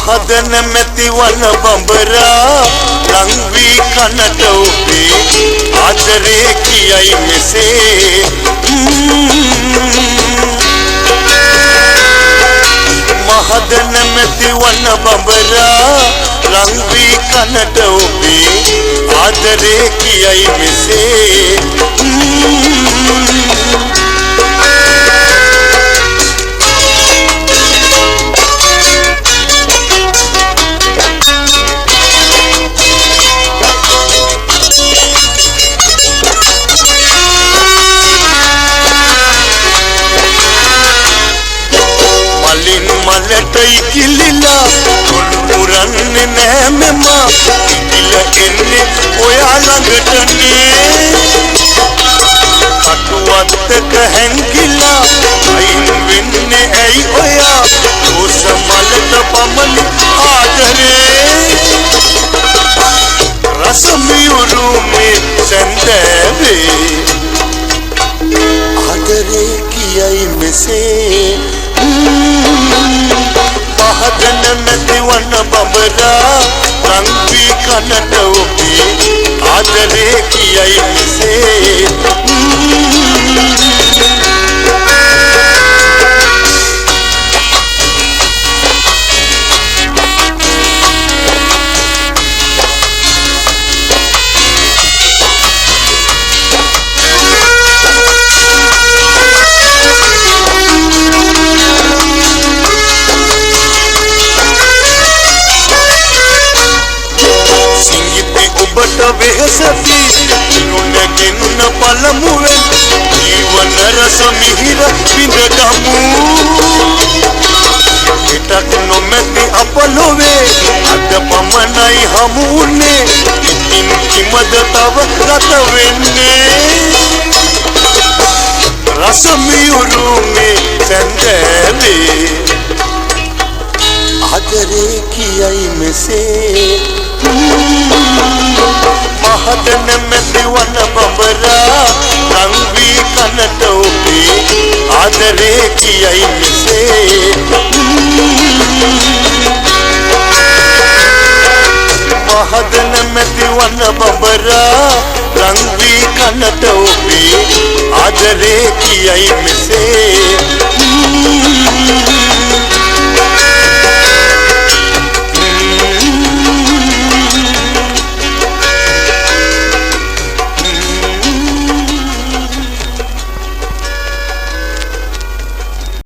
මහදන මැති වන බඹරා ලං වී කනට ඔබේ ආදරේ කියයි මෙසේ මහදන මැති වන බඹරා ලං වී කනට ඔබේ ආදරේ කියයි මෙසේ මලටයි කිලිලා මුරන්නේ නෑ මෙමා ඉතිල එන්නේ ඔයා ළඟටනේ කටුවත්තක හැංගිලා අයින් වෙන්නේ ඇයි ඔයා රෝස මලට පමණ ආදරේ රස මියුරුමේ සැන්දෑවේ ආදරේ කියයි මෙසේ මහදන මැති වන බඹරා ලං වී කනට ඔබේ ආදරේ කියයි මෙසේ වෙහසති නොනැගෙන්න පළමුවෙන් ජීවන රස මිහිර විඳගමු හිතක් නොමැති අප ලොවේ අද පමණයි හමුුනේ ඉතින් කිමද තව ගත වෙන්නේ රස මියුරුමේ සැන්දෑවේ ආදරේ කියයි මෙසේ මහදන මැති වන බඹරා ලං වී කනට ඔබේ ආදරේ කියයි මෙසේ මහදන මැති වන බඹරා ලං වී කනට ඔබේ ආදරේ කියයි මෙසේ